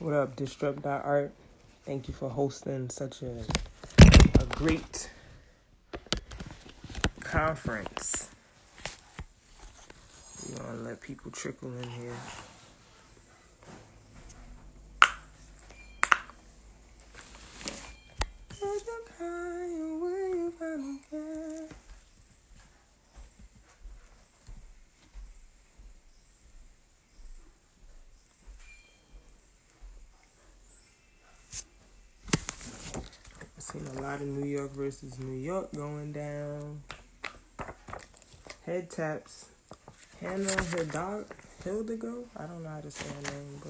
What up, Disrupt.Art? Thank you for hosting such a great conference. We're going to let people trickle in here. I've seen a lot of New York versus New York going down. Head taps. Hannah Hildigo? I don't know how to say her name,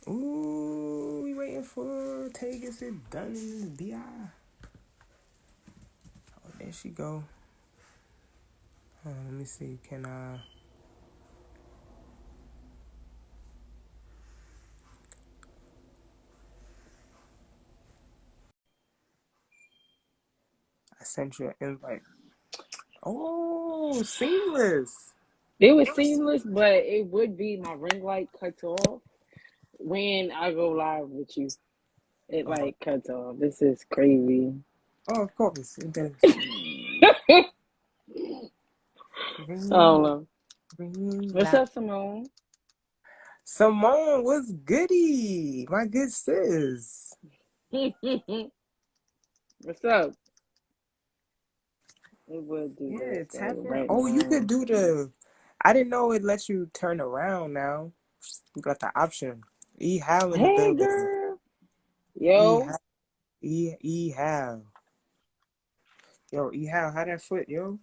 but... Ooh, we waiting for Tay gets it done in this BI. Oh, there she go. Let me see. Can I sent you an invite? Oh, seamless. It was seamless, but it would be my ring light cuts off when I go live with you. It like cuts off. This is crazy. Oh, of course. It does. So, what's up, Simone? Simone, what's goody? My good sis. What's up? It would do Yeah, this tap in. right Oh, now. you could do the... I didn't know it lets you turn around now. You got the option. E-Hal in the Hey, building. girl. Yo. E-Hal. Yo, E-Hal, how that foot, yo?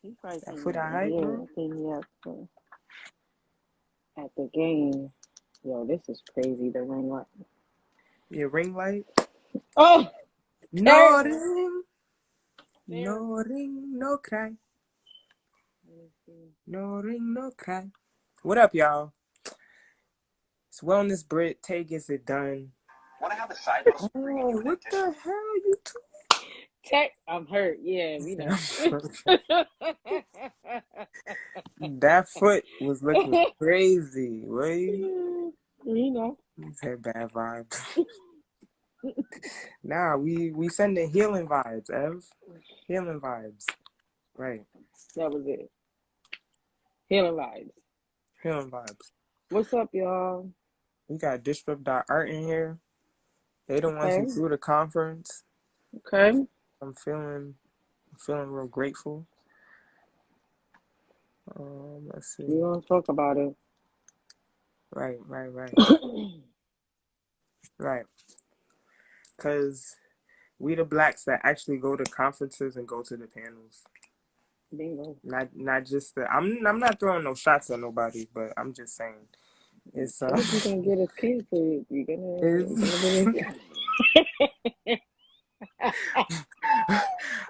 He probably That came foot all right, bro? me up at the game. Yo, this is crazy. The ring light. Your ring light? Oh, No terrible. ring. No Terrible. ring, no cry. No ring, no cry. What up, y'all? It's Wellness Brit. Tay gets it done. Want to have a side note? Oh, what the hell, you two? Tech, I'm hurt. Yeah, we know. That foot was looking crazy, right? We know. He said bad vibes. Nah, we sending healing vibes, Ev. Healing vibes. Right. That was it. Healing lives. Healing vibes. What's up, y'all? We got Disrupt.Art in here. They the ones who Okay. threw the conference. Okay. I'm feeling real grateful. Let's see. We gonna talk about it. Right. Right. Because we the blacks that actually go to conferences and go to the panels. Bingo. Not just the... I'm not throwing no shots at nobody, but I'm just saying. It's What if you gonna get us canceled? You gonna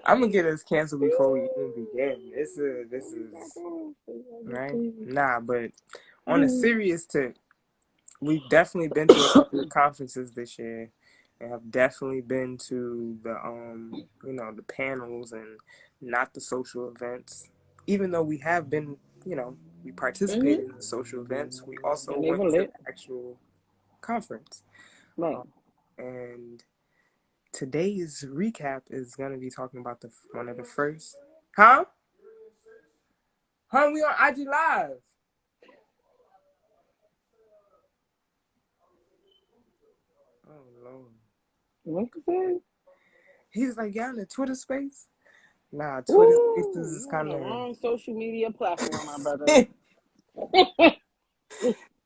I'm gonna get us canceled before we even begin. This is right. Nah, but on a serious tip, we've definitely been to a couple of conferences this year, and have definitely been to the the panels and not the social events. Even though we have been, we participated in the social events, we also And they went were to lit. the actual conference. Right. And today's recap is gonna be talking about one of the first. Huh? We on IG Live. Oh Lord. What you say? He's like, yeah, in the Twitter space. Nah, Twitter Spaces is You on kind the of... wrong social media platform, my brother.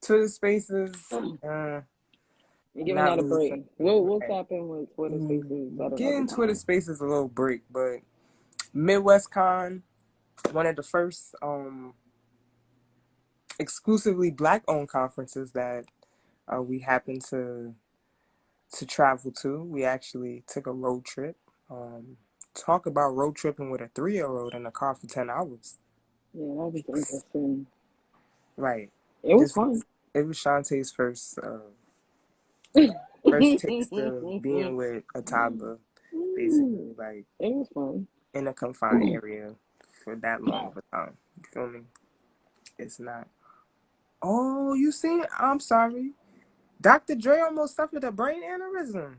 Twitter Spaces. You're giving Not that a really break. for me. What's Right. happening with Twitter Spaces at another Getting Twitter time? Spaces a little break, but MidwestCon, one of the first exclusively black-owned conferences that we happened to travel to. We actually took a road trip. Talk about road tripping with a 3-year-old in a car for 10 hours. Yeah, that was interesting. Right. It was fun. It was Shantae's first taste of being with a toddler, basically, like It was fun. in a confined area for that long of a time. You feel me? It's not. Oh, you seen? I'm sorry. Dr. Dre almost suffered a brain aneurysm.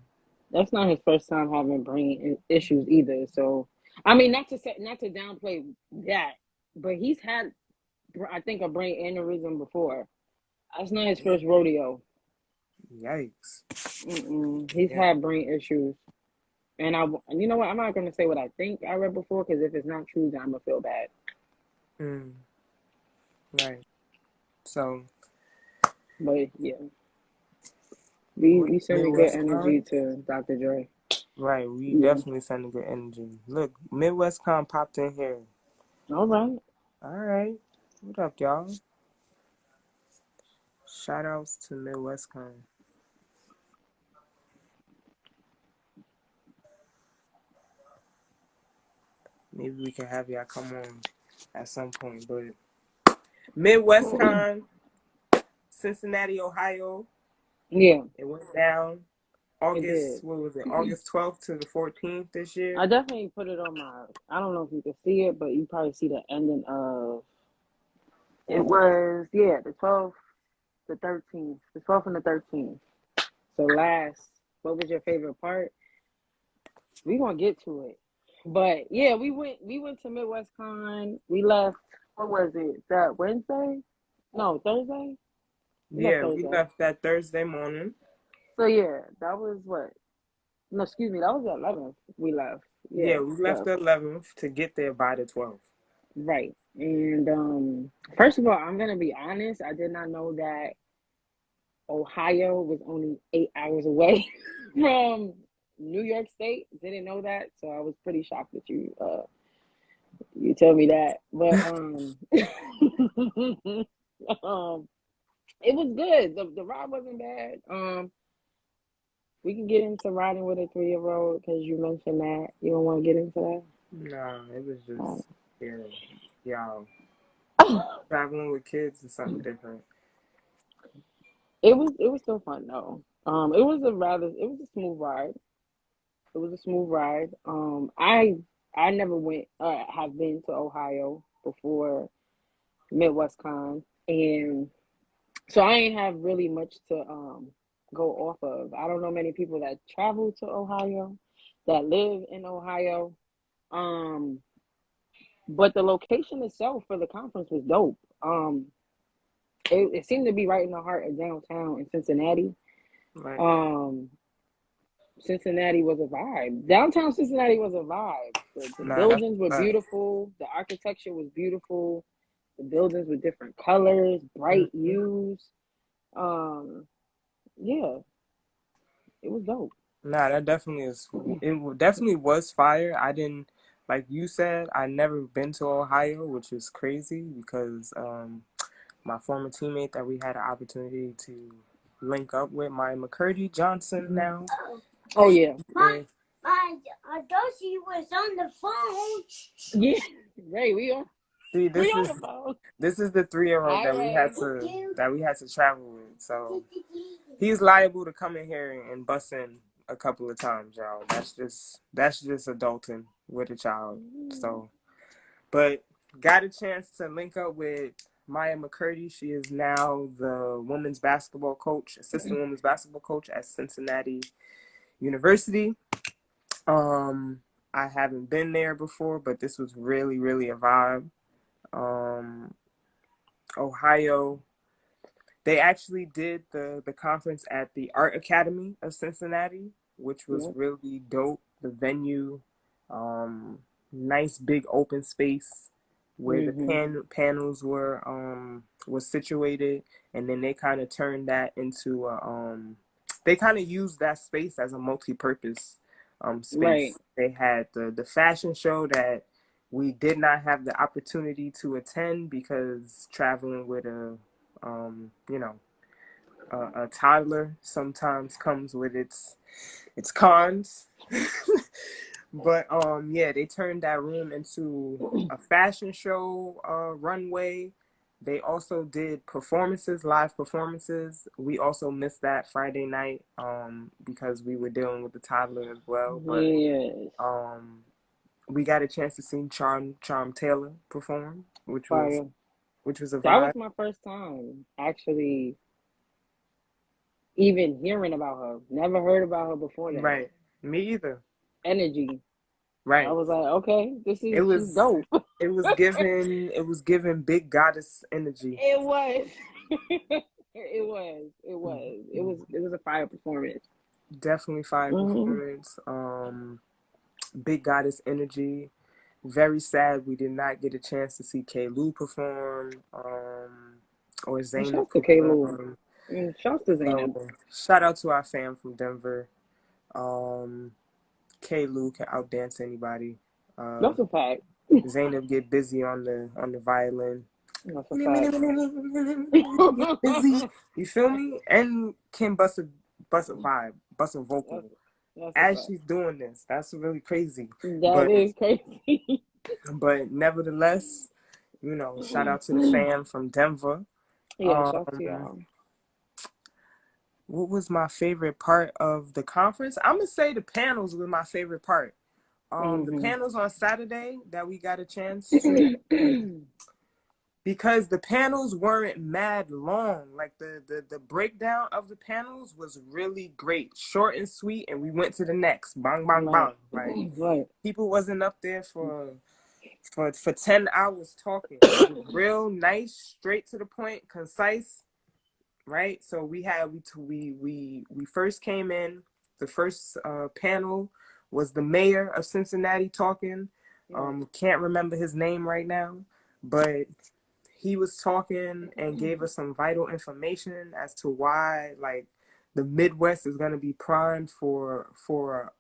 That's not his first time having brain issues either. So, I mean, not to downplay that, but he's had, I think, a brain aneurysm before. That's not his first rodeo. Yikes. He's Yeah. had brain issues, and you know what? I'm not gonna say what I think I read before, because if it's not true, then I'm gonna feel bad. Right. So. But yeah, we sending good energy MidwestCon? to Dr. Dre. Right, we Yeah. definitely sending good energy. Look, MidwestCon popped in here. All right. All right. What up, y'all? Shout outs to MidwestCon. Maybe we can have y'all come on at some point. But MidwestCon, Cincinnati, Ohio. Yeah, It went down it did. August, what was it? August 12th to the 14th this year. I definitely put it on my. I don't know if you can see it, but you probably see the ending of. It was, yeah, the 12th, the 13th, the 12th and the 13th. So what was your favorite part? We gonna get to it, but yeah, we went to MidwestCon. We left. What was it? That Wednesday? No, Thursday. We left Yeah, we Thursday. left that Thursday morning. So yeah, that was what? No, excuse me. That was the 11th. We left. Yeah, Yeah, we left left. the 11th to get there by the 12th. Right. And first of all, I'm gonna be honest. I did not know that Ohio was only 8 hours away from New York State. Didn't know that, so I was pretty shocked that you told me that. But it was good. The ride wasn't bad. We can get into riding with a 3-year-old because you mentioned that you don't want to get into that. No, it was just, yeah, y'all. Oh. Traveling with kids is something different. It was still fun though. It was a smooth ride. It was a smooth ride. I never have been to Ohio before MidwestCon, and so I ain't have really much to go off of. I don't know many people that travel to Ohio, that live in Ohio. Um, but the location itself for the conference was dope. It seemed to be right in the heart of downtown in Cincinnati. Right. Um, Cincinnati was a vibe. Downtown Cincinnati was a vibe. The Nah, that's buildings were right. beautiful. The architecture was beautiful. The buildings with different colors, bright hues. Um, yeah, it was dope. Nah, that definitely is. Definitely was fire. I didn't, like you said, I never been to Ohio, which is crazy because my former teammate that we had an opportunity to link up with, Maya McCurdy Johnson now. Oh yeah. I thought she was on the phone. Yeah, Ray, See, we on the phone. this is the 3-year-old Hi, that Ray. we had to travel with. So he's liable to come in here and bust in a couple of times, y'all. That's just adulting with a child. So, but got a chance to link up with Maya McCurdy. She is now the women's basketball coach, assistant women's basketball coach at Cincinnati University. I haven't been there before, but this was really, really a vibe. Um, Ohio, they actually did the conference at the Art Academy of Cincinnati, which was Yep. really dope. The venue, nice big open space where the panels were situated, and then they kind of turned that into they kind of used that space as a multi-purpose Right. space. They had the fashion show that we did not have the opportunity to attend because traveling with you know, a toddler sometimes comes with its cons. But yeah, they turned that room into a fashion show runway. They also did live performances. We also missed that Friday night because we were dealing with the toddler as well. But Yes. we got a chance to see Charm Taylor perform, which was Fire. a That was vibe. my first time actually even hearing about her. Never heard about her before that. Right. Me either. Energy. I Right. was like, okay, It she's was dope. it was giving big goddess energy. It was. It was a fire performance. Definitely fire Mm-hmm. performance. Big goddess energy. Very sad we did not get a chance to see K. Lou perform, or And Zaynab shouts to Kaylu. perform. And shouts to Zaynab. So shout out to our fam from Denver. Um, K. Lou can outdance anybody. That's a fact. Zaynab get busy on the violin. That's a fact. Get busy. You feel me? And can bust a vibe, bust a vocal That's a as fact. she's doing this. That's really crazy. That But is crazy. nevertheless, shout out to the fam from Denver. Yeah, shouts to Um, y'all. what was my favorite part of the conference? I'm gonna say the panels was my favorite part. The Mm-hmm. panels on Saturday that we got a chance to, because the panels weren't mad long. Like the breakdown of the panels was really great, short and sweet, and we went to the next. Bang bang Right. bang. Like Right. people wasn't up there for 10 hours talking. It was real nice, straight to the point, concise, right? So we first came in. The first panel was the mayor of Cincinnati talking. Right. Can't remember his name right now, but he was talking and gave us some vital information as to why, like, the Midwest is going to be primed for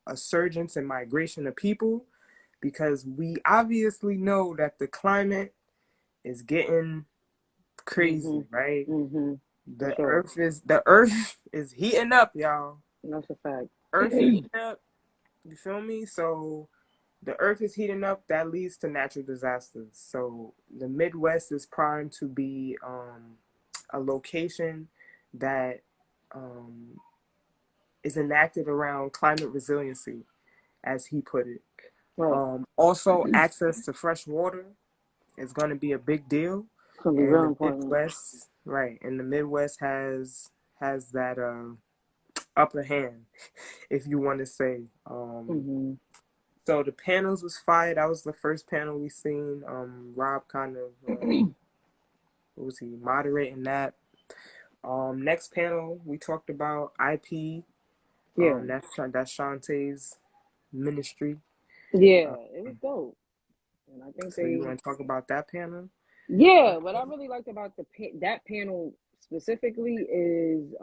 a surgence in migration of people, because we obviously know that the climate is getting Mm-hmm. crazy, right? Mm-hmm. For The sure. earth is heating up, y'all. That's a fact. Earth heating up. You feel me? So the earth is heating up. That leads to natural disasters. So the Midwest is primed to be a location that um, is enacted around climate resiliency, as he put it. Right. Also, access to fresh water is going to be a big deal, It's gonna be and real the important. Midwest, right? And the Midwest has that upper hand, if you want to say. Mm-hmm. So the panels was fire. That was the first panel we seen. Rob kind of what was he moderating that. Next panel we talked about IP. Yeah. That's Shantae's ministry. Yeah. Uh, It was dope. And I think so you want to talk about that panel? yeah, what I really liked about that panel specifically is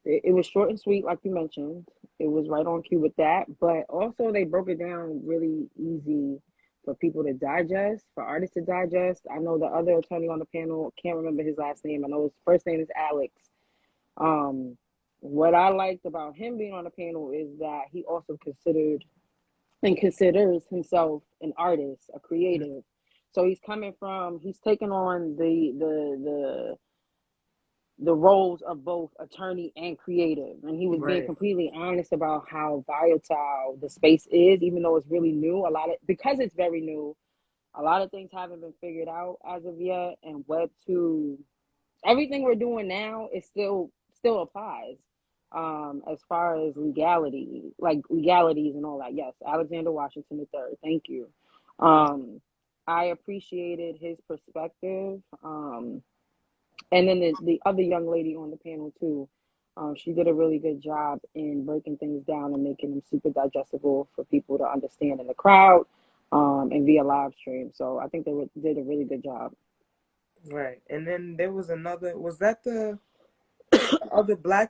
it was short and sweet, like you mentioned. It was right on cue with that, but also they broke it down really easy for people to digest, for artists to digest. I know the other attorney on the panel, can't remember his last name. I know his first name is Alex. Um, what I liked about him being on the panel is that he also considered and considers himself an artist, a creative. So he's taken on the roles of both attorney and creative, and he was being Right, completely honest about how volatile the space is, even though it's really new. Because it's very new, a lot of things haven't been figured out as of yet, and Web 2, everything we're doing now is still applies. As far as legalities and all that. Yes, Alexander Washington III. Thank you. I appreciated his perspective. And then the other young lady on the panel too. She did a really good job in breaking things down and making them super digestible for people to understand in the crowd, and via live stream. So I think did a really good job. right. And then there was another. Was that the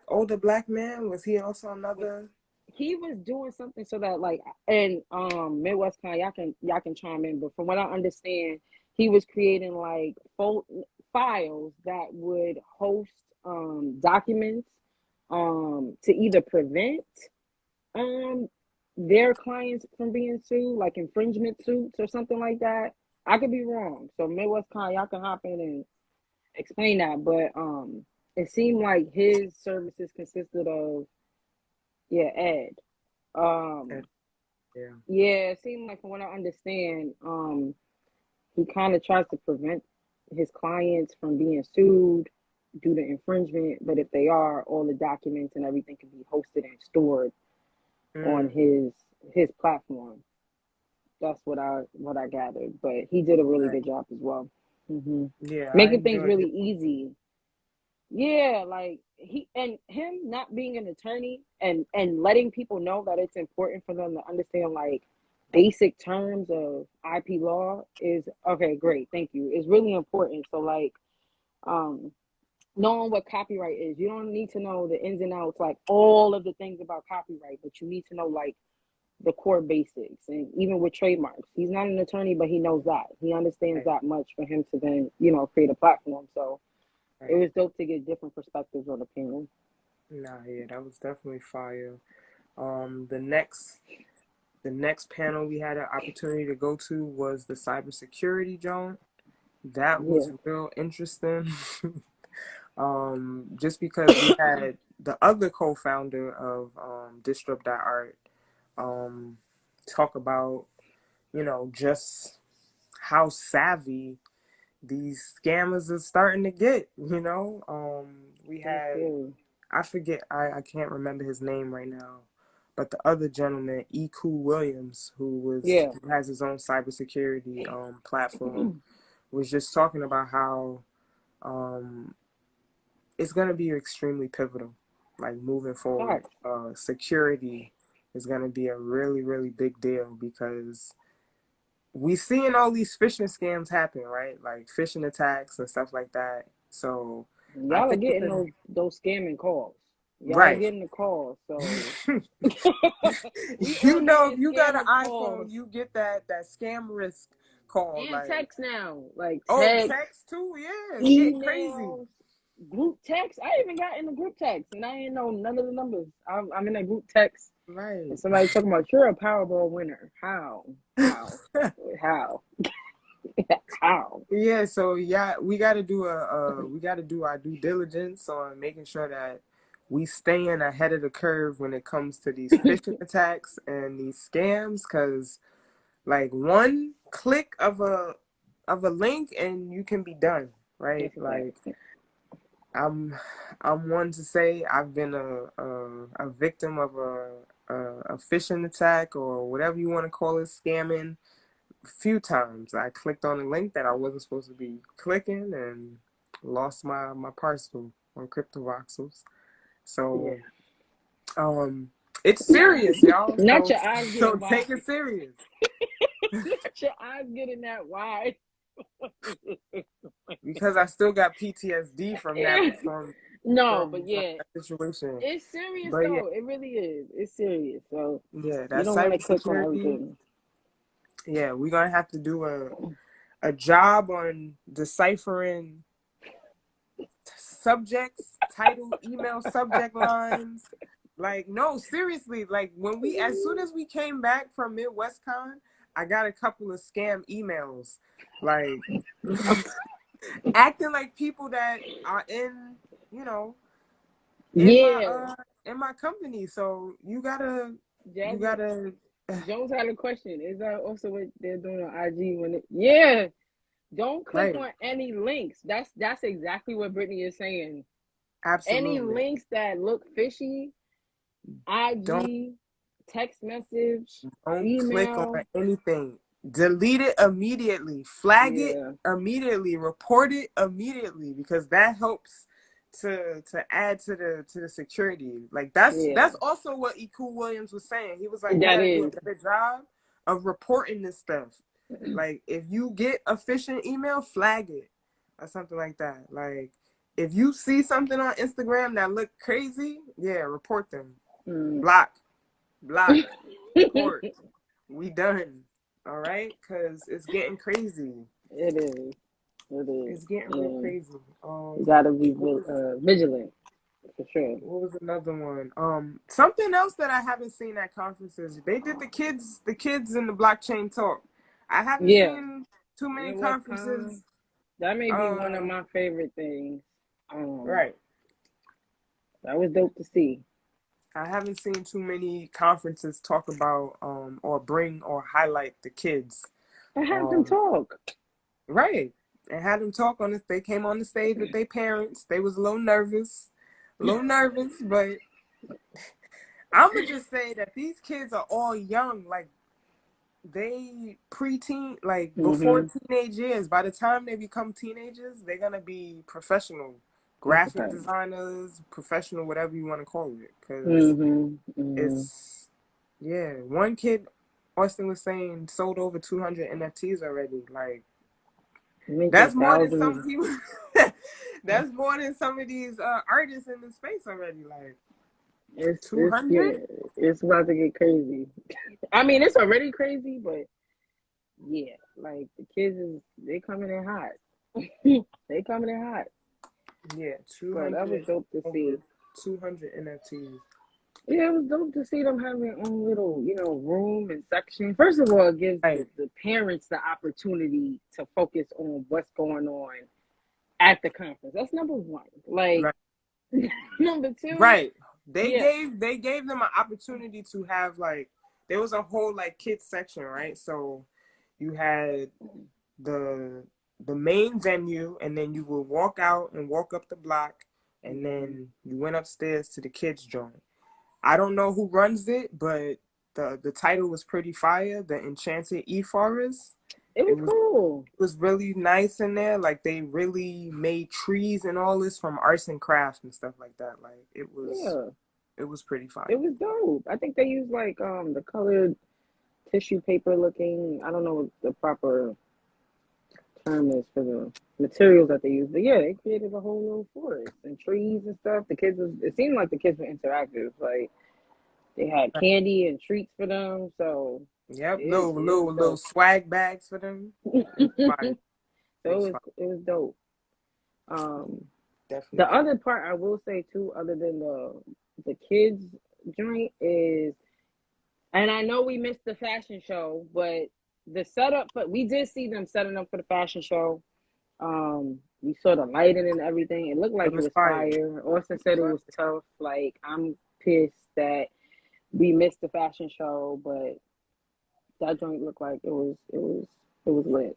older black man? Was he also another? He was doing something so that, like, and MidwestCon, y'all can chime in, but from what I understand, he was creating like files that would host documents to either prevent um their clients from being sued, like infringement suits or something like that. I could be wrong. So MidwestCon, y'all can hop in and explain that. But it seemed like his services consisted of, yeah, Ed. Um Yeah, yeah, it seemed like, from what I understand, he kind of tries to prevent his clients from being sued. do the infringement, but if they are, all the documents and everything can be hosted and stored on Mm, his platform. That's what I gathered, but he did a really right. good job as well. hmm Yeah, I Making things enjoyed really it. easy. Yeah, like he and him not being an attorney and letting people know that it's important for them to understand like basic terms of IP law is okay, great, thank you. It's really important. So like um knowing what copyright is. You don't need to know the ins and outs, like all of the things about copyright, but you need to know like the core basics. And even with trademarks, he's not an attorney, but he knows that. He understands Right, that much for him to then, you know, create a platform. So it right. was dope to get different perspectives on the panel. Nah, yeah, that was definitely fire. The next panel we had an opportunity to go to was the cybersecurity joint. That was Yeah, real interesting. Just because we had the other co-founder of Disrupt.Art um, talk about, just how savvy these scammers are starting to get. We that's had, scary. I forget, I can't remember his name right now, but the other gentleman, E. Williams, Yeah, who has his own cybersecurity platform, was just talking about how um, it's going to be extremely pivotal, like moving forward. facts. Security is going to be a really, really big deal because we seeing all these phishing scams happen, right? Like phishing attacks and stuff like that. So I Y'all are think it's getting those scamming calls. Y'all are right. getting the calls. So we You all know, if getting you got an scamming iPhone, calls you get that scam risk call. and Like, text now, like oh, text, text too. Yeah, it's getting crazy. emails, group text. I even got in the group text and I ain't know none of the numbers. I'm in a group text and Right. somebody talking about you're a Powerball winner. How, how? Yeah, so yeah, we gotta do our due diligence on making sure that we staying ahead of the curve when it comes to these phishing attacks and these scams, because like one click of a link and you can be done, right? That's a fact. Like I'm I'm one to say I've been a victim of a phishing attack or whatever you want to call it, scamming few times. I clicked on a link that I wasn't supposed to be clicking and lost my parcel on CryptoVoxels. Yeah. So it's serious, y'all. Not So your eyes so getting wide. take it serious. Not your eyes getting that wide. Because I still got PTSD from that Yeah. from No, from but from yeah, that situation. it's serious But yeah, though. It really is. It's serious. So yeah, you that don't want to click on cybersecurity. everything. Yeah, we're gonna have to do a job on deciphering subjects, titles, email subject lines. Like, no, seriously, like as soon as we came back from MidwestCon, I got a couple of scam emails, like acting like people that are you know, in my Yeah, in my company. So you gotta you Jasmine gotta Jones had a question. Is that also what they're doing on IG when it? Yeah, don't click right, on any links. That's exactly what Brittany is saying. Any absolutely. links that look fishy, Don't IG, text message, Don't click on email. anything. Delete it immediately. Flag it Yeah, immediately. Report it immediately because that helps to add to the security. Like yeah, that's also what E. Williams was saying. He was like, we that gotta do a is. better job of reporting this stuff. Like if you get a phishing email, flag it or something like that. Like if you see something on Instagram that look crazy, yeah, report them. Mm. Block, block, report. We done. All right, because it's getting crazy. It is. It is. It's getting real And crazy. you gotta be What was vigilant for sure. what was another one? Something else that I haven't seen at conferences. They did the kids in the blockchain talk. I haven't Yeah, seen too many MidwestCon. conferences. That may be one of Uh, my favorite things. Um, right. that was dope to see. I haven't seen too many conferences talk about or bring or highlight the kids. I have them Um, talk. right. and had them talk on this. They came on the stage with their parents. They was a little nervous, but I'm gonna just say that these kids are all young, like they preteen, like before teenage years. By the time they become teenagers, they're gonna be professional graphic designers, professional, whatever you want to call it, because it's one kid, Austin was saying, sold over 200 NFTs already. Like that's more than some people. That's more than some of these artists in the space already. Like 200. It's about to get crazy. I mean, it's already crazy, but yeah, like the kids they coming in hot. They coming in hot. Yeah, 200. But that was dope to see. 200 NFTs. Yeah, it was dope to see them having their own little, room and section. First of all, it gives the parents the opportunity to focus on what's going on at the conference. That's number one. Like, number two. Right. They gave them an opportunity to have, like, there was a whole, like, kids section, right? So you had the main venue, and then you would walk out and walk up the block, and then you went upstairs to the kids' joint. I don't know who runs it, but the title was pretty fire. The Enchanted E-Forest. It was cool. It was really nice in there. Like they really made trees and all this from arts and crafts and stuff like that. Like it was pretty fire. It was dope. I think they used like the colored tissue paper looking. I don't know what the proper term is for the materials that they use, but yeah, they created a whole little forest and trees and stuff. It seemed like the kids were interactive. Like they had candy and treats for them. So little swag bags for them. It was dope. Definitely. The other part I will say too, other than the kids joint is, and I know we missed the fashion show, but the setup, but we did see them setting up for the fashion show. We saw the lighting and everything. It looked like it was fire. Austin said it was tough. Like I'm pissed that we missed the fashion show, but that joint looked like it was lit.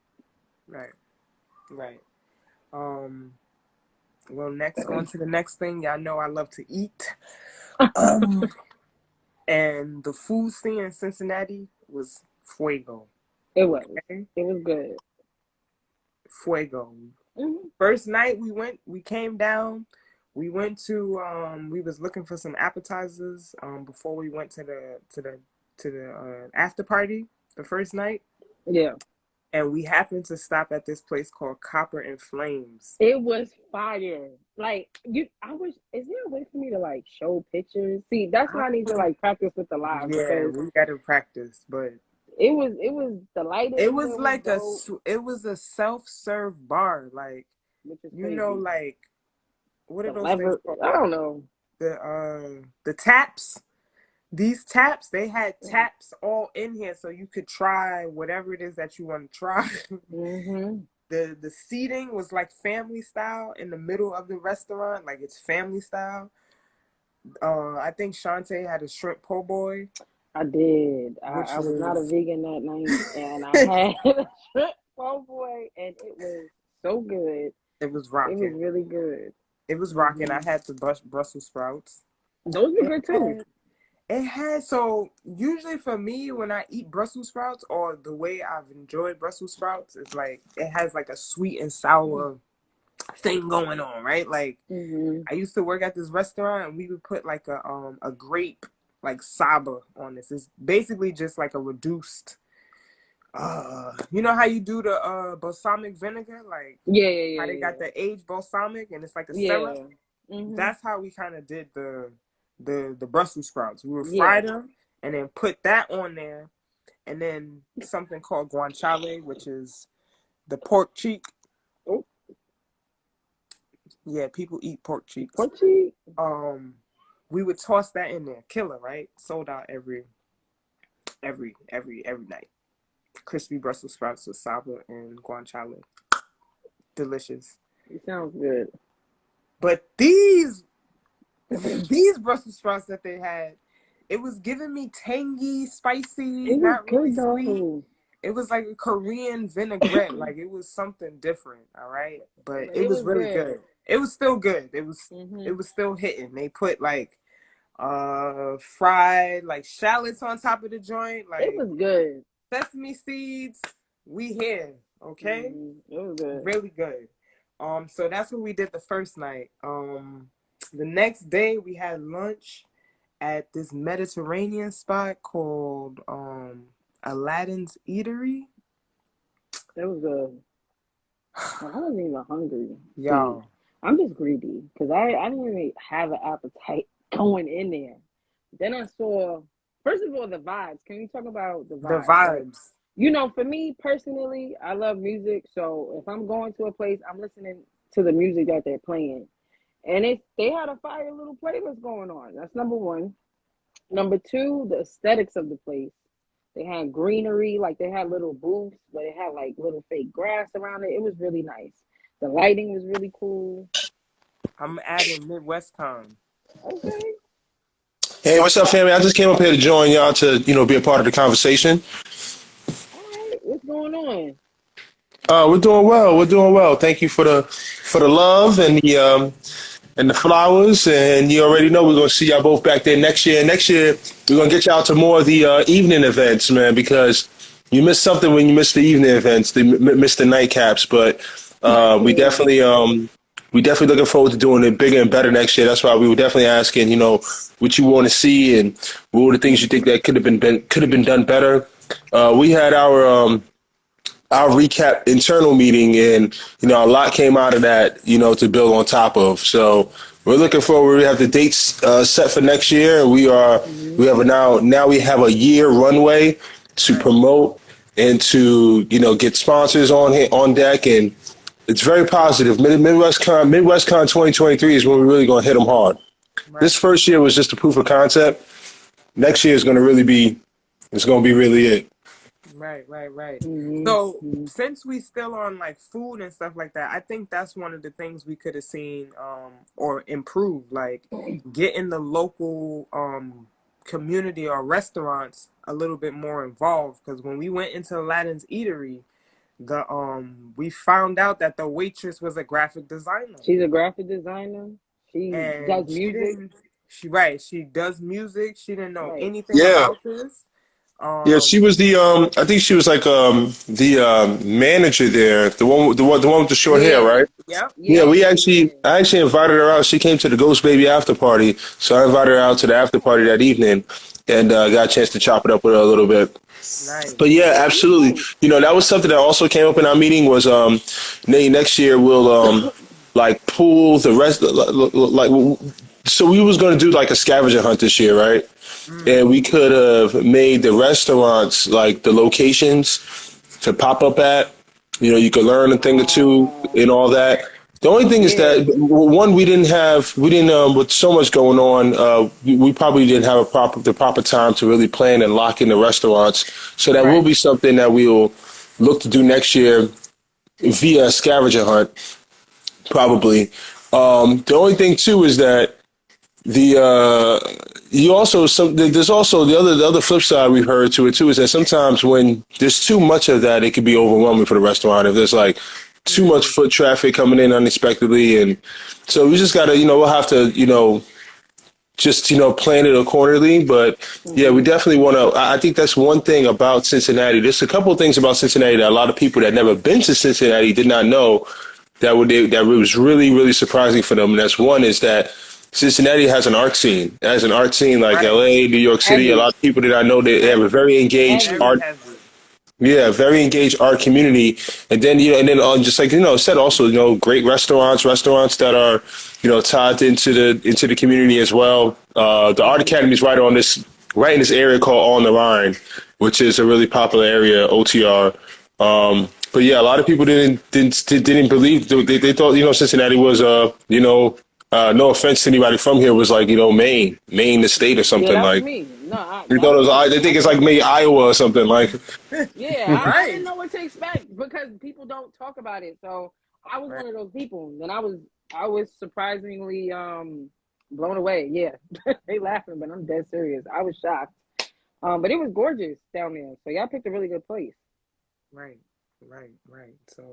Right. Well, next on to the next thing. Y'all know I love to eat. And the food scene in Cincinnati was fuego. It was. Okay? It was good. Fuego. First night we came down. We went to we was looking for some appetizers before we went to the after party the first night. Yeah. And we happened to stop at this place called Copper and Flames. It was fire. Like is there a way for me to like show pictures? See, that's why I need to like practice with the live. Yeah, we gotta practice, but it was the lighting. It was like a self-serve bar, like like what are those things called? I don't know. The taps. These taps, they had taps all in here, so you could try whatever it is that you want to try. The seating was like family style in the middle of the restaurant, like it's family style. I think Shantae had a shrimp po' boy. I did. I was not a vegan that night, and I had a shrimp po' boy, and it was so good. It was rocking. It was really good. It was rocking. I had the Brussels sprouts. Those were good too. So usually for me, when I eat Brussels sprouts, or the way I've enjoyed Brussels sprouts, is like it has like a sweet and sour thing going on, right? Like I used to work at this restaurant, and we would put like a grape like saba on this. It's basically just like a reduced. You know how you do the balsamic vinegar, like how they got the aged balsamic, and it's like a syrup. That's how we kind of did the Brussels sprouts. We would fry them and then put that on there, and then something called guanciale, which is the pork cheek. Oh. Yeah, people eat pork cheeks. Pork cheek. We would toss that in there. Killer, right? Sold out every night. Crispy Brussels sprouts with saba and guanciale. Delicious. It sounds good. But these Brussels sprouts that they had, it was giving me tangy, spicy, not really sweet. it was like a Korean vinaigrette. Like it was something different, all right? But But it it was was really good. good. It was still good. It Mhm. was still hitting. They put like fried like shallots on top of the joint, It like was good. sesame seeds. We here, okay? It was good. Really good. So that's what we did the first night. The next day we had lunch at this Mediterranean spot called Aladdin's Eatery. It was good. And I wasn't even hungry. See, Y'all, I'm just greedy because I didn't really have an appetite going in there. Then I saw, first of all, the vibes. Can we talk about the the vibes? Like, vibes. you know, for me personally, I love music. So if I'm going to a place, I'm listening to the music that they're playing. And they had a fire little playlist going on. That's number one. Number two, the aesthetics of the place. They had greenery, like they had little booths, but it had like little fake grass around it. It was really nice. The lighting was really cool. I'm adding MidwestCon. Okay. Hey, what's up, family? I just came up here to join y'all to, be a part of the conversation. All right. What's going on? We're doing well. We're doing well. Thank you for the love and the flowers. And you already know we're gonna see y'all both back there next year. Next year we're gonna get y'all to more of the evening events, man, because you miss something when you miss the evening events. Miss the nightcaps, but we Yeah. definitely looking forward to doing it bigger and better next year. That's why we were definitely asking, what you want to see and what were the things you think that could have been done better. We had our recap internal meeting, and a lot came out of that, to build on top of. So we're looking forward. We have the dates set for next year, and we Hmm. have now we have a year runway to Right, promote and to get sponsors on deck, and it's very positive. MidwestCon 2023 is when we're really going to hit them hard. This right, first year was just a proof of concept. Next year is going to really be it's going to be really it. right. Hmm. So Hmm. since we still on like food and stuff like that, I think that's one of the things we could have seen or improved, like getting the local community or restaurants a little bit more involved. Because when we went into Aladdin's Eatery, the we found out that the waitress was a graphic designer, She's a graphic designer. She does and music. she does music. She didn't know Right. anything Yeah. about this. Yeah, she Um, was the I think she was like the manager there, the one with the short hair, Yeah. right? Yeah, Yep. Yeah. I actually invited her out. She came to the Ghost Baby after party, so I invited her out to the after party that evening, and got a chance to chop it up with her a little bit. But nice. yeah, Yeah. She's absolutely. dope. That was something that also came up in our meeting was next year we'll like pool the rest like so we was going to do like a scavenger hunt this year, right? Mm, And we could have made the restaurants like the locations to pop up at. You could learn a thing or two Uh, and all that. The only thing is yeah. that one we didn't with so much going on. We probably didn't have the proper time to really plan and lock in the restaurants. So that will right. be something that we'll look to do next year via a scavenger hunt, probably. The only thing too is that the you also there's also the other flip side we've heard to it too is that sometimes when there's too much of that, it can be overwhelming for the restaurant if there's like too much Mm, foot traffic coming in unexpectedly. And so we just gotta we'll have to just plan it accordingly. But yeah, we Hmm. definitely want to. I think that's one thing about Cincinnati. There's a couple of things about Cincinnati that a lot of people that never been to Cincinnati did not know that was really really surprising for them. And that's one is that Cincinnati has an art scene. It has an art scene like right. L.A., New York City. A Heavy. lot of people that I know they have a Heavy. very engaged Very Heavy. art. heavy. Yeah, very engaged art community, and then just like said also great restaurants that are tied into the community as well. The art Hmm. academy is right in this area called On the Line, which is a really popular area, OTR. But yeah, a lot of people didn't believe they thought Cincinnati was no offense to anybody from here was like Maine the state or Yeah, something that was like. me. No, They that thought it was was me. they I think it's like thought, Maine Iowa or something like. yeah, I Right. didn't know what to expect because people don't talk about it. So I was Right. one of those people. And I was surprisingly blown away. Yeah. They laughing, but I'm dead serious. I was shocked. But it was gorgeous down there. So y'all picked a really good place. Right, right. So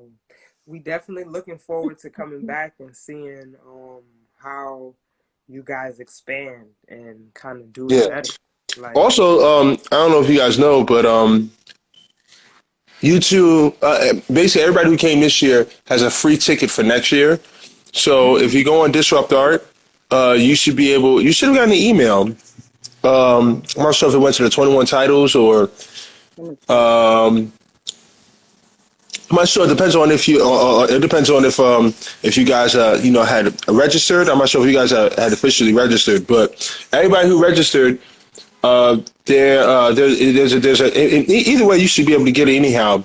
we definitely looking forward to coming back and seeing how you guys expand and kind of do it Yeah. better. Like, Also, I don't know if you guys know, but you two, basically everybody who came this year has a free ticket for next year. So if you go on Disrupt.Art, you should be able. You should have gotten an email. I'm not sure if it went to the 21 titles or Let me see. um, I'm not sure. It depends on if you. It depends on if you guys had registered. I'm not sure if you guys had officially registered, but everybody who registered, either way you should be able to get it anyhow.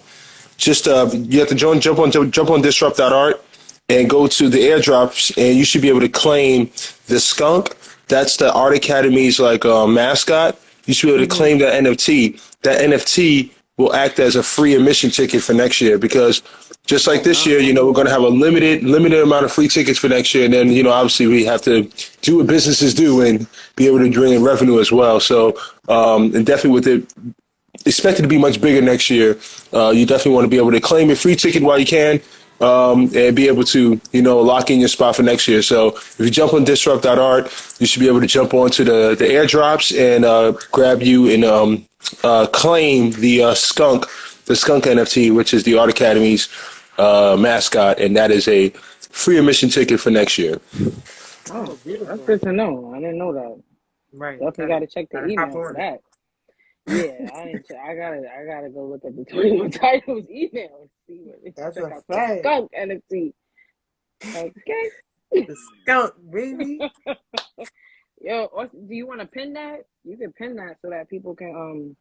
Just you have to jump on Disrupt.Art and go to the airdrops, and you should be able to claim the skunk. That's the Art Academy's mascot. You should be able to Mm-hmm. claim that NFT. That NFT will act as a free admission ticket for next year because just like Oh this year, wow. we're going to have a limited amount of free tickets for next year, and then obviously we have to do what businesses do and be able to bring in revenue as well. So and definitely with it expected to be much bigger next year. You definitely want to be able to claim a free ticket while you can, and be able to, lock in your spot for next year. So if you jump on Disrupt.Art, you should be able to jump onto the airdrops and grab you and claim the skunk NFT, which is the Art Academy's mascot, and that is a free admission ticket for next year. Oh, oh, that's beautiful. good to know. I didn't know that. Right, Definitely got to check the gotta hop email for on it. that. Yeah, I didn't check. I gotta go look at the 21 titles email and see what it That's check a out the fact. skunk NFT. Okay. The skunk, baby. Yo, do you want to pin that? You can pin that so that people can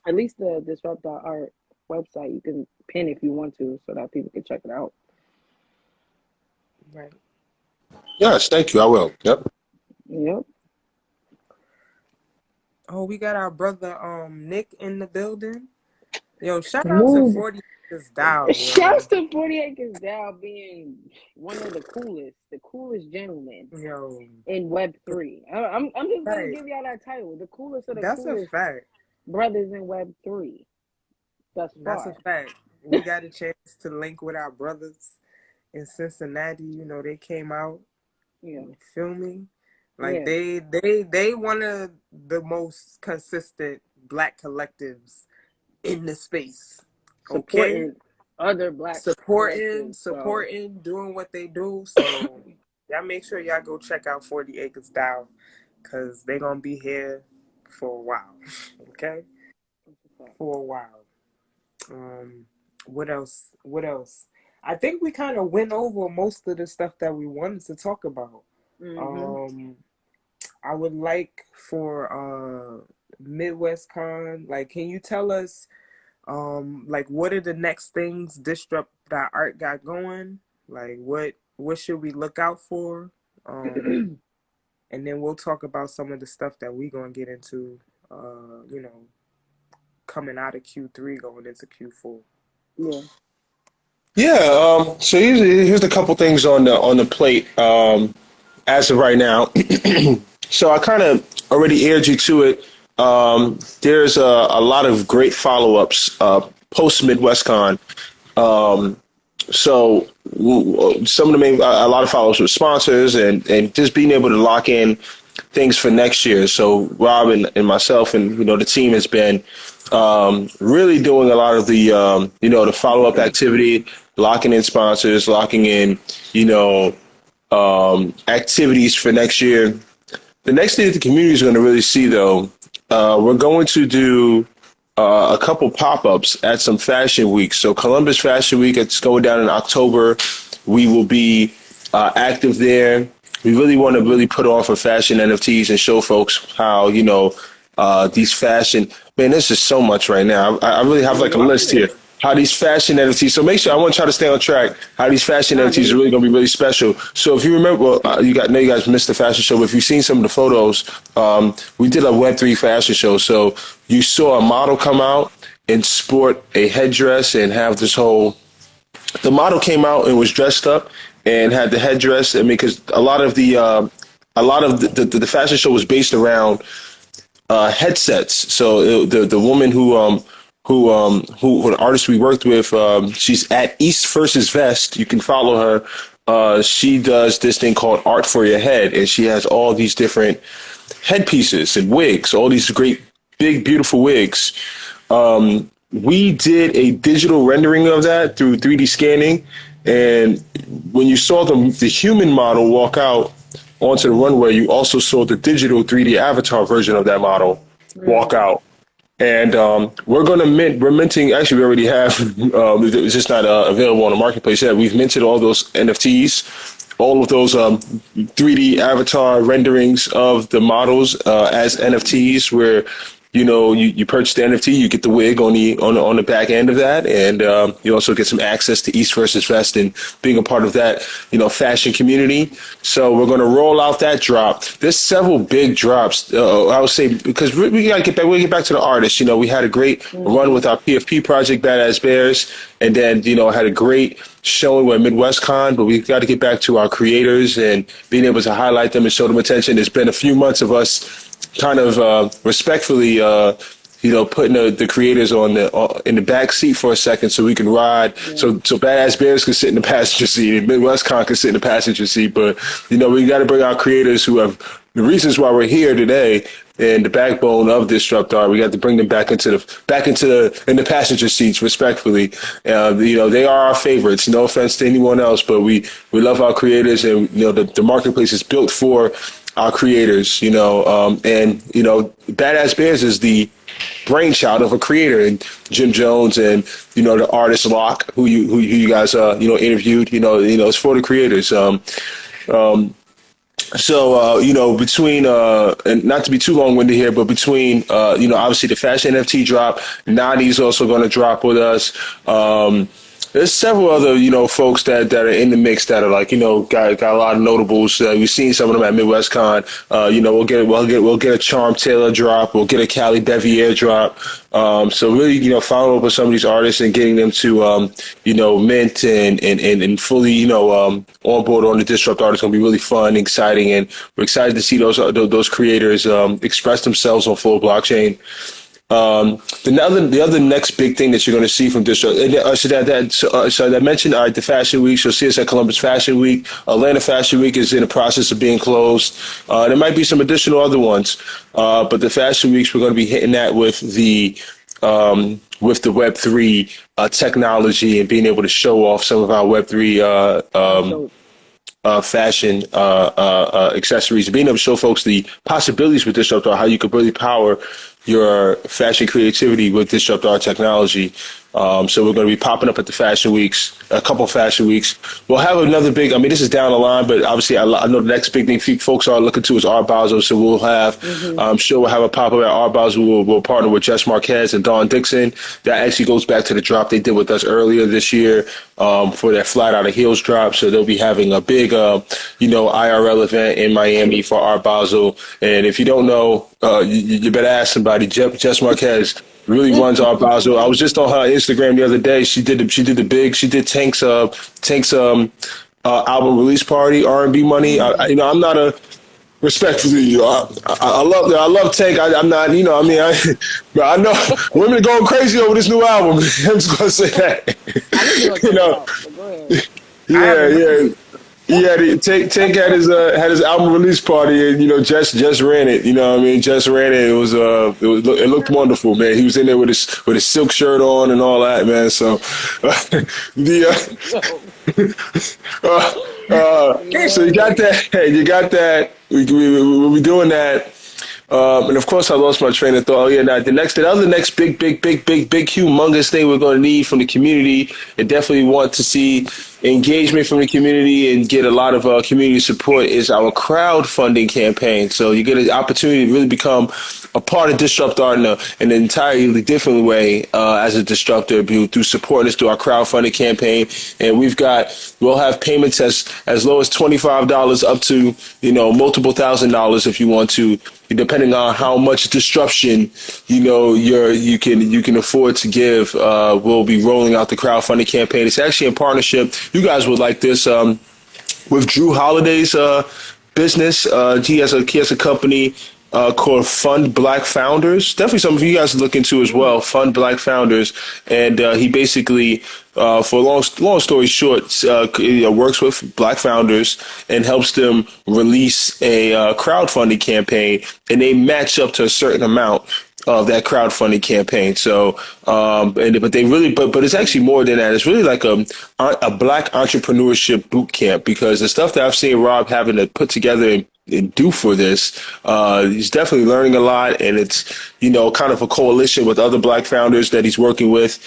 at least the Disrupt.Art website you can pin if you want to so that people can check it out. Right. Yes, thank you. I will. Yep. Yep. Oh, we got our brother Nick in the building. Yo, shout out to Move. 40 Acres Down, Shouts yo. to 40 Acres Down being one of the coolest gentlemen Yo, in Web3. I'm just gonna right. give y'all that title, the coolest of the That's a coolest fact. brothers in Web3 thus That's a far. fact. We got a chance to link with our brothers in Cincinnati. They came out. Yeah, You feel me? Like yeah, they one of the most consistent black collectives in the space. Okay? supporting other black Supporting, collectives. So supporting, doing what they do. So y'all make sure y'all go check out 40 Acres Down because they're gonna be here for a while. Okay? For a while. What else? What else? I think we kind of went over most of the stuff that we wanted to talk about. mm-hmm. Um, I would like for MidwestCon, like, can you tell us like what are the next things Disrupt.Art got going? Like what should we look out for? And then we'll talk about some of the stuff that we're gonna get into coming out of Q3 going into Q4. Yeah. Yeah. So here's a couple things on the plate as of right now. So I kind of already aired you to it. There's a lot of great follow ups post MidwestCon. So some of the main, a lot of follow ups with sponsors and just being able to lock in things for next year. So Rob and myself and the team has been really doing a lot of the follow up activity, locking in sponsors, locking in activities for next year. The next thing that the community is going to really see, though, we're going to do a couple pop-ups at some fashion weeks. So Columbus Fashion Week, it's going down in October. We will be active there. We really want to really put on for fashion NFTs and show folks how, these fashion, man, there's just so much right now. I really have like a list here. How these fashion NFTs. So make sure I want to try to stay on track. How these fashion Nah, NFTs are really going to be really special. So if you remember, know you guys missed the fashion show, but if you've seen some of the photos, we did a Web3 fashion show. So you saw a model come out and sport a headdress and have this whole. The model came out and was dressed up and had the headdress. I mean, because a lot of the fashion show was based around headsets. So the woman who who an artist we worked with. She's at East versus Vest. You can follow her. She does this thing called Art for Your Head, and she has all these different headpieces and wigs, all these great, big, beautiful wigs. We did a digital rendering of that through 3D scanning, and when you saw the human model walk out onto the runway, you also saw the digital 3D avatar version of that model walk out. And we're minting, actually we already have, it's just not available on the marketplace yet. We've minted all those NFTs, all of those 3D avatar renderings of the models as NFTs, where you purchase the NFT, you get the wig on the back end of that, and you also get some access to East versus Vest and being a part of that fashion community. So we're going to roll out that drop. There's several big drops. I would say, because we got to get back. We'll get back to the artists. We had a great run with our PFP project, Badass Bears, and then had a great showing with MidwestCon. But we've got to get back to our creators and being able to highlight them and show them attention. It's been a few months of us kind of respectfully, putting the creators in the back seat for a second so we can ride. Yeah. So Badass Bears can sit in the passenger seat and MidwestCon can sit in the passenger seat. But we got to bring our creators who have the reasons why we're here today and the backbone of Disrupt.Art. We got to bring them back into the passenger seats respectfully. They are our favorites. No offense to anyone else, but we love our creators, and the marketplace is built for our creators, and Badass Bears is the brainchild of a creator, and Jim Jones and the artist Locke, who you guys interviewed, it's for the creators. Between and not to be too long-winded here, but between obviously the fashion NFT drop, Nadi's also going to drop with us. There's several other, folks that are in the mix that are like, got a lot of notables. We've seen some of them at MidwestCon. We'll get a Charm Taylor drop. We'll get a Cali Bevier drop. So really, follow up with some of these artists and getting them to, mint and fully, on board on the Disrupt.Art is going to be really fun, exciting, and we're excited to see those creators express themselves on full blockchain. The other next big thing that you're going to see from Disrupt, so I mentioned the Fashion Week. You'll see us at Columbus Fashion Week. Atlanta Fashion Week is in the process of being closed. There might be some additional other ones, but the Fashion Weeks we're going to be hitting that with the Web3 technology and being able to show off some of our Web3 fashion accessories, and being able to show folks the possibilities with Disrupt.Art, how you could really power your fashion creativity with Disrupt.Art technology. So we're going to be popping up at the Fashion Weeks, a couple of Fashion Weeks. We'll have another big, this is down the line, but obviously I know the next big thing folks are looking to is Art Basel. So we'll have, I'm sure we'll have a pop-up at Art Basel. We'll partner with Jess Marquez and Dawn Dixon. That actually goes back to the drop they did with us earlier this year for that Flat Out of Heels drop. So they'll be having a big, IRL event in Miami for Art Basel. And if you don't know, you better ask somebody. Jess Marquez really runs Art Basel. I was just on her Instagram the other day. She did Tank's album release party, R&B Money. I'm not a respectfully, I love Tank. I'm not, but I know women are going crazy over this new album. I'm just gonna say that. Tank had his album release party, and Jess ran it. Jess ran it. It looked wonderful, man. He was in there with his silk shirt on and all that, man. So so you got that. Hey, you got that. We'll be doing that. And of course, I lost my train of thought. The other next big, humongous thing we're going to need from the community, and definitely want to see engagement from the community and get a lot of community support, is our crowdfunding campaign. So you get an opportunity to really become a part of Disrupt.Art in an entirely different way as a disruptor through supporting us through our crowdfunding campaign. And we'll have payments as low as $25 up to multiple $1,000s if you want to, depending on how much disruption you can afford to give. We'll be rolling out the crowdfunding campaign. It's actually in partnership. You guys would like this with Drew Holiday's business. He has a company called Fund Black Founders. Definitely something for you guys to look into as well. Fund Black Founders, and he basically, for a long story short, works with Black founders and helps them release a crowdfunding campaign, and they match up to a certain amount of that crowdfunding campaign. So, but they really, but it's actually more than that. It's really like a Black entrepreneurship boot camp, because the stuff that I've seen Rob having to put together and do for this, he's definitely learning a lot, and it's, kind of a coalition with other Black founders that he's working with.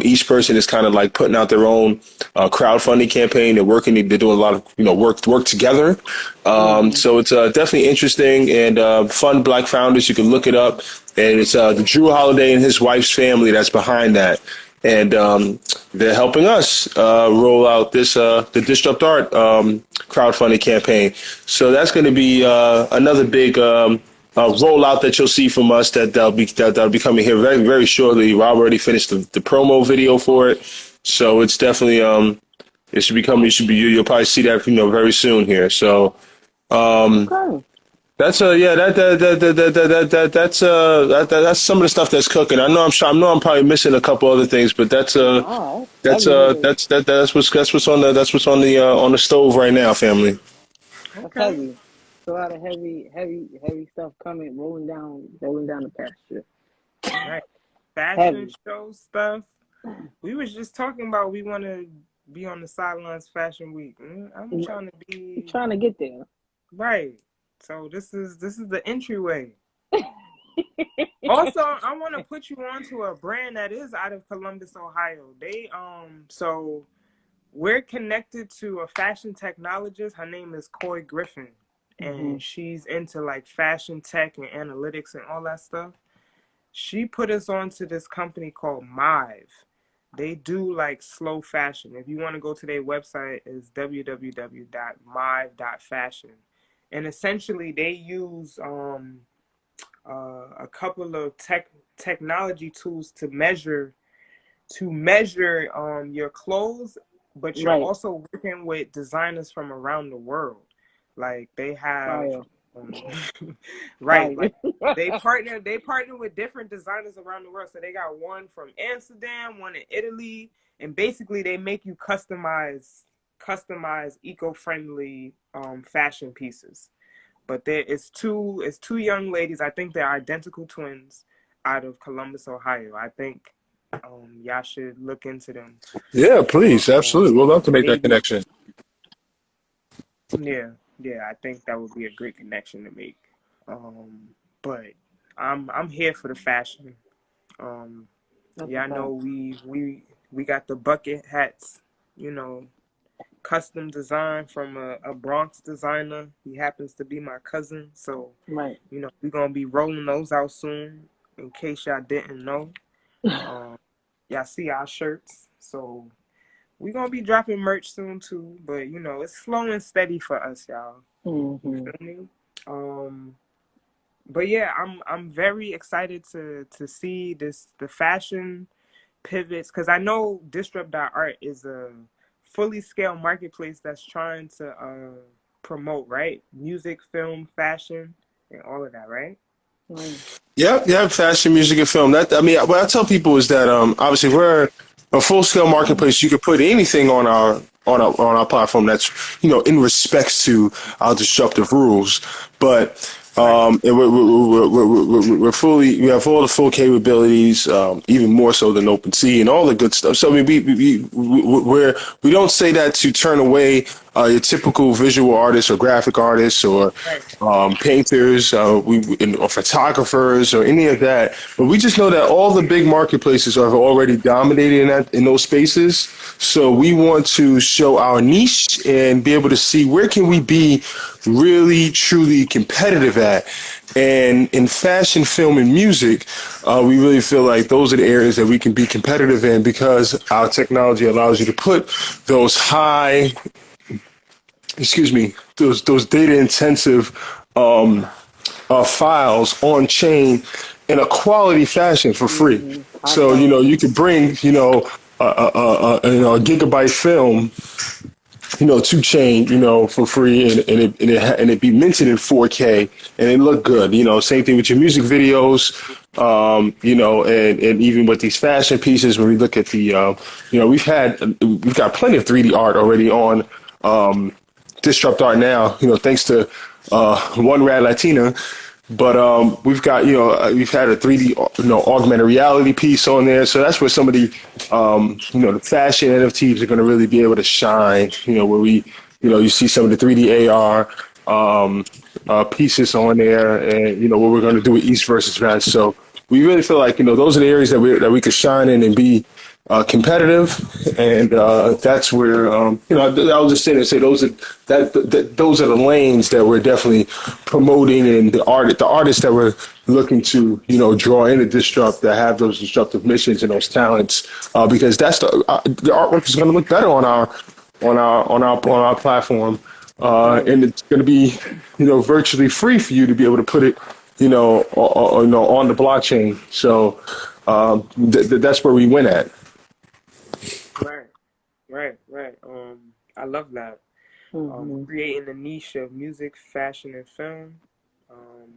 Each person is kind of like putting out their own crowdfunding campaign. They're doing a lot of work together. So it's definitely interesting, and Fund Black Founders. You can look it up, and it's the Drew Holiday and his wife's family that's behind that. And they're helping us roll out the Disrupt.Art crowdfunding campaign. So that's going to be another big rollout that you'll see from us that'll be coming here very, very shortly. Rob already finished the promo video for it, so it's definitely it should be coming. You'll probably see that very soon here. So. Okay. That's that's some of the stuff that's cooking. I know I'm probably missing a couple other things, but that's what's on the stove right now, family. That's heavy. It's a lot of heavy stuff coming, rolling down the pasture. Right. Fashion show stuff. We was just talking about we want to be on the sidelines Fashion Week. I'm trying to get there. Right. So this is the entryway. Also, I want to put you on to a brand that is out of Columbus, Ohio. They so we're connected to a fashion technologist. Her name is Coy Griffin, and she's into like fashion tech and analytics and all that stuff. She put us on to this company called Mive. They do like slow fashion. If you want to go to their website, it's www.mive.fashion. And essentially, they use a couple of technology tools to measure your clothes, but you're also working with designers from around the world. Like they have, like they partner with different designers around the world. So they got one from Amsterdam, one in Italy, and basically they make you customize eco-friendly fashion pieces. But it's two young ladies. I think they're identical twins out of Columbus, Ohio. I think y'all should look into them. Yeah, please, absolutely. We'd love to make that connection. Yeah, I think that would be a great connection to make. But I'm here for the fashion. I know we got the bucket hats, custom design from a Bronx designer. He happens to be my cousin, so we're gonna be rolling those out soon. In case y'all didn't know, y'all see our shirts, so we're gonna be dropping merch soon too. But it's slow and steady for us, y'all. You feel me? But yeah, I'm very excited to see the fashion pivots, because I know Disrupt.Art is a fully scale marketplace that's trying to promote, right? Music, film, fashion, and all of that, right? Yeah, fashion, music, and film. What I tell people is that obviously we're a full scale marketplace. You can put anything on our platform that's in respects to our disruptive rules, but and we have all the full capabilities, even more so than OpenSea and all the good stuff. So we don't say that to turn away your typical visual artists or graphic artists or painters or photographers or any of that. But we just know that all the big marketplaces are already dominating in those spaces. So we want to show our niche and be able to see where can we be really, truly competitive at. And in fashion, film, and music, we really feel like those are the areas that we can be competitive in, because our technology allows you to put those those data intensive files on chain in a quality fashion for free. So you can bring a gigabyte film 2 Chain, for free, and it be minted in 4K, and it look good. Same thing with your music videos, and even with these fashion pieces. When we look at the, we've got plenty of 3D art already on Disrupt.Art now. Thanks to one Rad Latina. But we've got, we've had a 3D, augmented reality piece on there. So that's where some of the, the fashion NFTs are going to really be able to shine, where we, you see some of the 3D AR pieces on there, and, what we're going to do with East versus West. So we really feel like, those are the areas that we could shine in and be competitive, and that's where I'll just say those are those are the lanes that we're definitely promoting, and the artists that we're looking to draw in a disrupt, that have those disruptive missions and those talents, because that's the artwork is going to look better on our platform, and it's going to be virtually free for you to be able to put it on the blockchain. So that's where we win at. Right. I love that. Creating the niche of music, fashion, and film.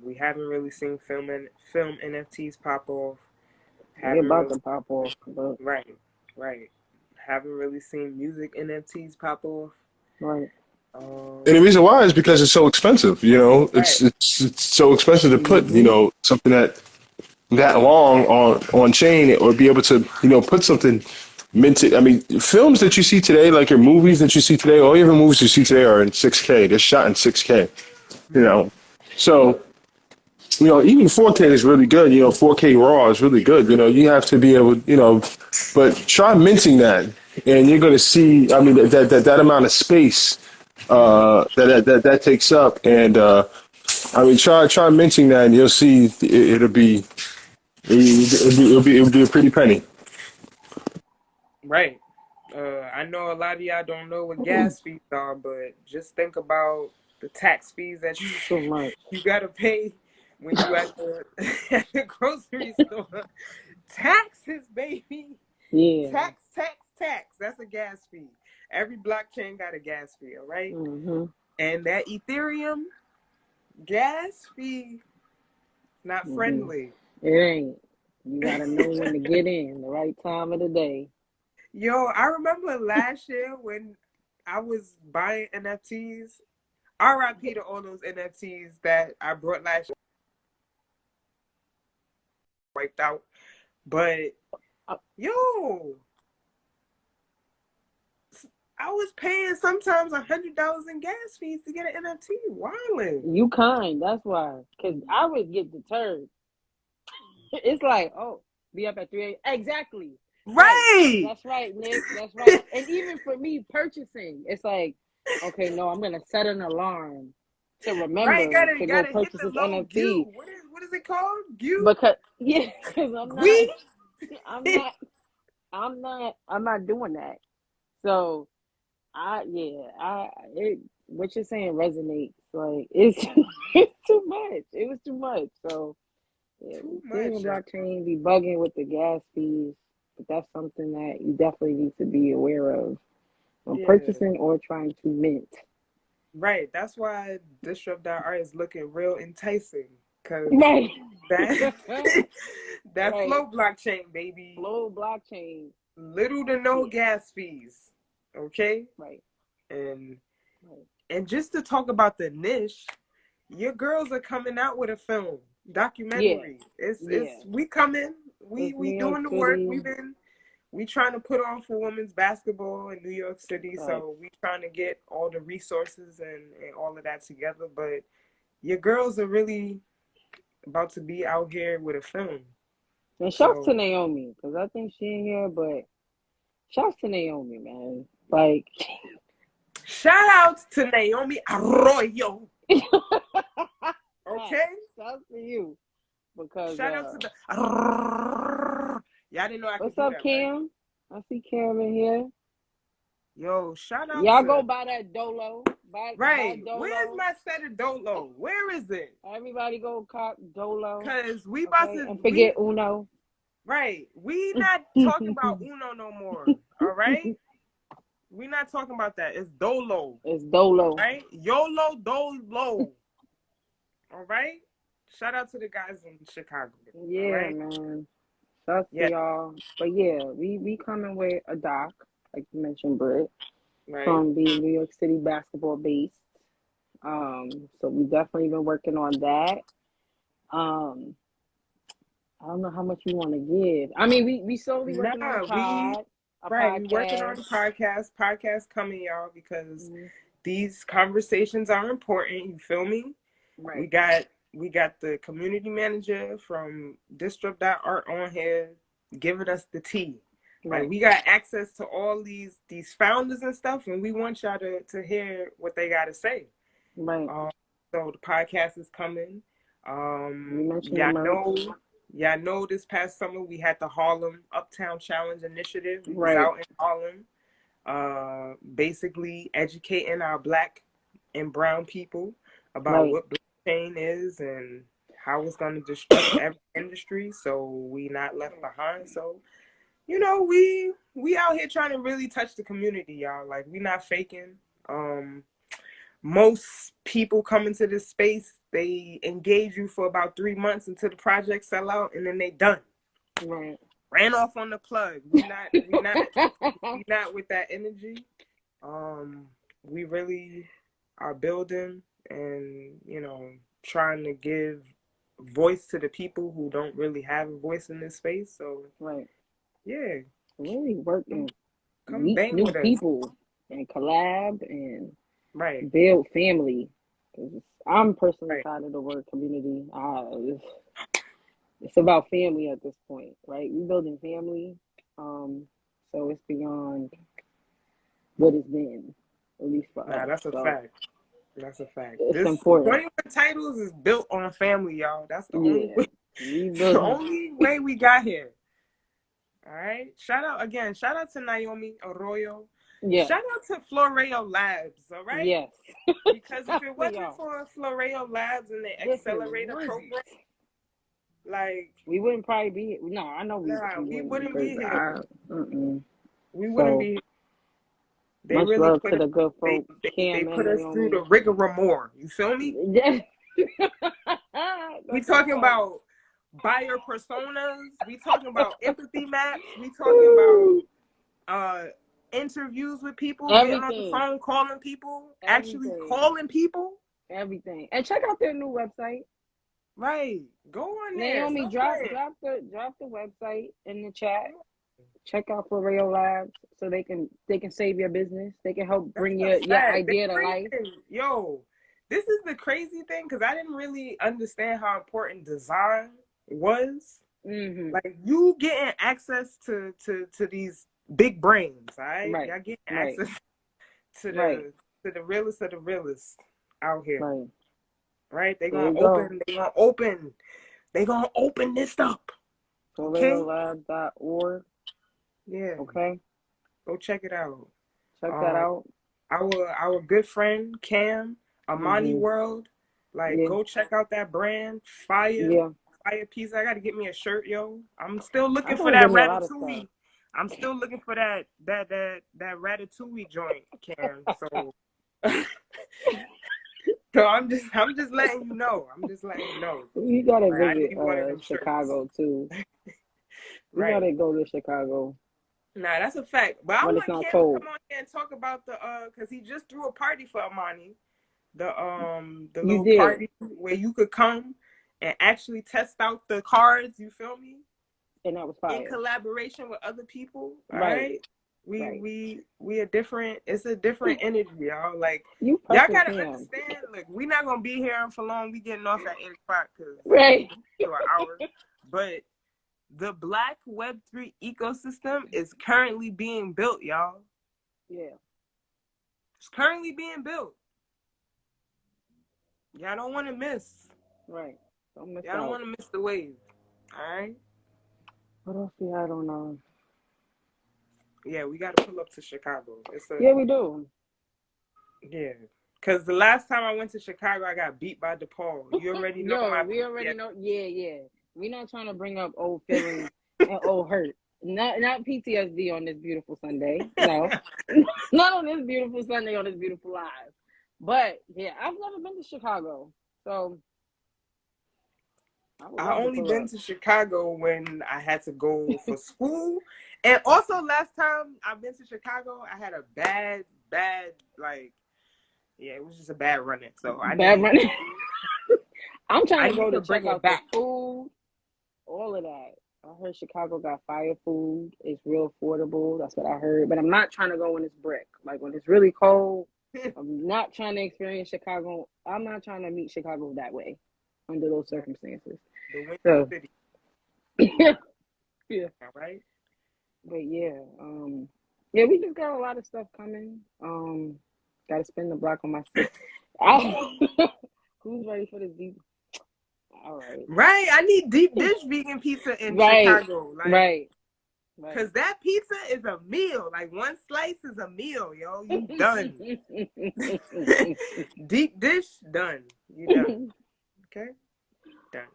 We haven't really seen film NFTs pop off. They're about to pop off. But... Right. Haven't really seen music NFTs pop off. Right. And the reason why is because it's so expensive. It's so expensive to put something that long on chain, or be able to put something minted. I mean, films that you see today, like your movies that you see today, all your movies you see today are in 6K. They're shot in 6K. So even 4K is really good. 4K raw is really good. You have to be able, but try minting that, and you're going to see. I mean, that amount of space that takes up, and I mean, try minting that, and you'll see it'll be a pretty penny. Right. I know a lot of y'all don't know what gas fees are, but just think about the tax fees that you gotta pay when you at the grocery store. Taxes, baby. Yeah. Tax. That's a gas fee. Every blockchain got a gas fee, all right? Mm-hmm. And that Ethereum gas fee, not friendly. It ain't. You gotta know when to get in, the right time of the day. Yo, I remember last year when I was buying NFTs. RIP to all those NFTs that I brought last year. Wiped out. But, yo, I was paying sometimes $100 in gas fees to get an NFT. Wildin'. You kind, that's why. Because I would get deterred. It's like, be up at 3 a.m. Exactly. Right. That's right, Nick. That's right. And even for me purchasing, it's like, okay, no, I'm gonna set an alarm to remember to go purchase this NFT. What is it called? Because I'm not doing that. So what you're saying resonates. Like it's too much. It was too much. So Ethereum blockchain be bugging with the gas fees, but that's something that you definitely need to be aware of when purchasing or trying to mint. Right. That's why Disrupt.Art is looking real enticing. Cause that Flow blockchain, baby. Flow blockchain. Little to no gas fees. Okay? Right. And just to talk about the niche, your girls are coming out with a film. Documentary. It's we coming. We doing the work. We trying to put on for women's basketball in New York City. Right. So we trying to get all the resources and all of that together. But your girls are really about to be out here with a film. And shouts to Naomi, because I think she ain't here, but shouts to Naomi, man. Like shout outs to Naomi Arroyo. Okay? Shout out to you. Because shout out to the y'all didn't know I could what's do up, that, Cam? Right? I see Cam in here. Yo, shout out y'all go buy that Dolo. Buy Dolo. Where's my set of Dolo? Where is it? Everybody go cop Dolo. Cause we about to and forget Uno. Right. We not talking about Uno no more. All right? We're not talking about that. It's dolo. It's dolo. Right? YOLO, dolo. All right? Shout out to the guys in Chicago. Yeah, all right? man. Shout Yeah. to y'all. But yeah, we coming with a doc, like you mentioned, Britt, Right. from the New York City basketball base. So we definitely been working on that. I don't know how much you want to give. I mean, we slowly working on a Right, we working on podcast. the podcast coming, y'all, because Mm-hmm. these conversations are important. You feel me? Right. We got the community manager from Disrupt.Art on here giving us the tea. Right. Like, we got access to all these founders and stuff, and we want y'all to hear what they got to say. Right. So the podcast is coming. You mentioned the merch. Y'all know this past summer we had the Harlem Uptown Challenge Initiative. We was Right. out in Harlem, basically educating our Black and brown people about what blockchain is and how it's going to disrupt every industry, so we not left behind. So, you know, we out here trying to really touch the community, y'all. Like, we not faking. Most people come into this space, they engage you for about 3 months until the project sell out, and then they done. Right. Ran off on the plug. We not with that energy. We really are building and, you know, trying to give voice to the people who don't really have a voice in this space. So right. Yeah. Really working. Come bang new with us. people and collab and Right. build family. I'm personally tired of the word community. It's about family at this point, right? We're building family. So it's beyond what it's been, at least for us. That's a fact. That's a fact. It's This important. 21 Titles is built on family, y'all. That's the only way. The only way we got here. All right. Shout out to Naomi Arroyo. Yeah. Shout out to Floreo Labs. All right. Yes. Because if it wasn't for Floreo Labs and the accelerator program, like, we wouldn't probably be here. No, I know we wouldn't be here. We So, wouldn't be. They much really love put to the good folk. They put us through the rigmarole. You feel me? Yeah. We talking about buyer personas. We talking about empathy maps. We talking about interviews with people, getting on the phone, calling people, actually calling people. Everything. And check out their new website. Right. Go on there. Naomi, drop the website in the chat. Check out Floreo Labs so they can save your business. They can help bring your idea to life. Yo, this is the crazy thing, because I didn't really understand how important design was. Mm-hmm. Like, you getting access to these big brains, all right? Y'all getting access to the realest of the realest out here. Right? They gonna open this up. FloreoLab.org. Yeah. Okay. Go check it out. Check that out. Our good friend Cam, Amani World. Like, go check out that brand. Fire piece. I gotta get me a shirt, yo. I'm still looking for that Ratatouille. I'm still looking for that Ratatouille joint, Cam. So so I'm just letting you know. You gotta visit Chicago too. You gotta go to Chicago. Nah, that's a fact. But I want Cam to come on here and talk about because he just threw a party for Amani. The little party where you could come and actually test out the cards, you feel me? And that was fire. In collaboration with other people. All right. We a different, it's a different energy, y'all. Like, y'all gotta understand, look, we're not gonna be here for long. We getting off at 8 o'clock because to an hour. But the Black Web3 ecosystem is currently being built, y'all. Yeah. It's currently being built. Y'all don't want to miss. Right. Don't miss Y'all don't want to miss the wave. All right? What else we had on? Yeah, we got to pull up to Chicago. Yeah, we do. Yeah. Because the last time I went to Chicago, I got beat by DePaul. You already know. We already know. Yeah. We're not trying to bring up old feelings and old hurt. not PTSD on this beautiful Sunday. No, not on this beautiful Sunday on this beautiful live. But yeah, I've never been to Chicago, so I would I love to only pull been up. to Chicago when I had to go for school. And also last time I've been to Chicago, I had a bad, like, yeah, it was just a bad run-in. So Bad running. I'm I trying to need go to to bring check it out the back. food, all of that. I heard Chicago got fire food. It's real affordable. That's what I heard. But I'm not trying to go when it's brick. Like when it's really cold, I'm not trying to experience Chicago. I'm not trying to meet Chicago that way under those circumstances. The Windy So City. yeah. All right. But yeah, yeah, we just got a lot of stuff coming. Gotta spin the block on my stick. Who's ready for this deep? All right. Right. I need deep dish vegan pizza in Right. Chicago. Like, Right. cause that pizza is a meal. Like one slice is a meal, yo. You done. Deep dish, done. You done. Okay? Done.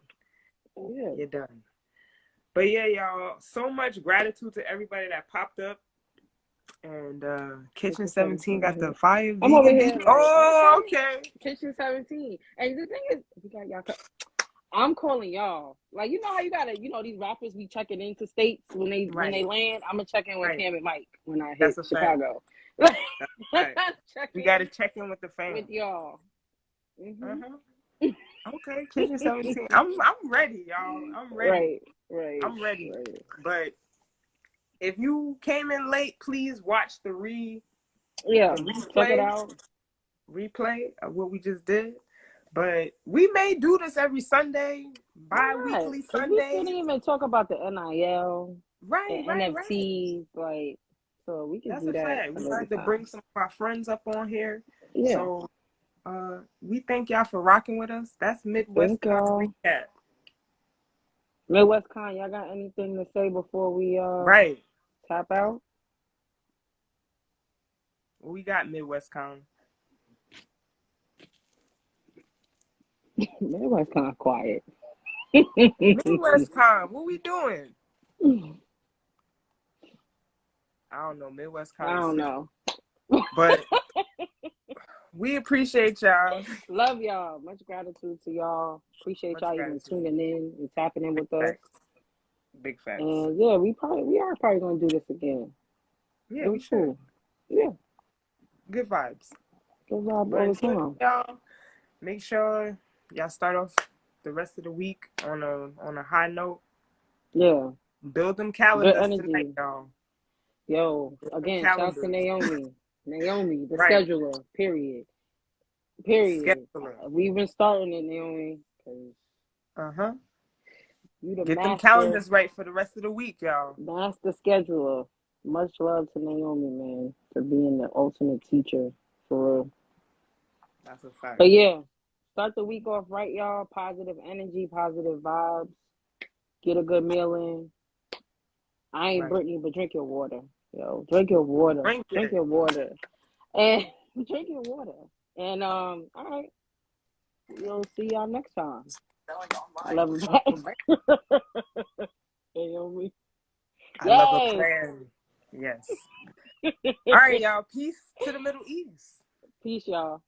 Yeah. You're done. But yeah, y'all, so much gratitude to everybody that popped up. And Kitchen 17 got the fire I'm over vegan. here like, Oh, okay. Kitchen 17. And the thing is, we got y'all. I'm calling y'all. Like, you know how you gotta, these rappers be checking into states when they land. I'm gonna check in with Cam and Mike when I hit That's a Chicago. Fact. That's a fact. We gotta check in with the fam. With y'all. Mm-hmm. Okay, Kitchen 17. I'm ready, y'all. I'm ready. Right. I'm ready. Right. But if you came in late, please watch the check it out. Replay of what we just did. But we may do this every Sunday, bi-weekly Sunday. We couldn't even talk about the NIL and NFTs, like, so we can do that. Fact. We like to bring some of our friends up on here. Yeah. So we thank y'all for rocking with us. That's MidwestCon recap. MidwestCon, y'all got anything to say before we tap out? We got MidwestCon. MidwestCon quiet. MidwestCon, what we doing? I don't know. MidwestCon. I don't know. But we appreciate y'all. Love y'all. Much gratitude to y'all. Appreciate y'all even tuning in and tapping in with us. Big facts. And yeah, we are probably gonna do this again. Yeah, it was cool. Yeah. Good vibes. Good vibes all the time. Y'all, make sure y'all start off the rest of the week on a high note. Yeah. Build them calendars tonight, y'all. Yo, again, shout out to Naomi. Naomi, the scheduler, period. Scheduler. We've been starting it, Naomi. You the Get master, them calendars right for the rest of the week, y'all. Master scheduler. Much love to Naomi, man, for being the ultimate teacher, for real. That's a fact. But yeah, start the week off right, y'all. Positive energy, positive vibes. Get a good meal in. I ain't Brittany, but drink your water. Yo, drink your water. Drink your water. And drink your water. And all right. We'll see y'all next time. I love you back. Naomi. I love a plan. Yes. All right, y'all. Peace to the Middle East. Peace, y'all.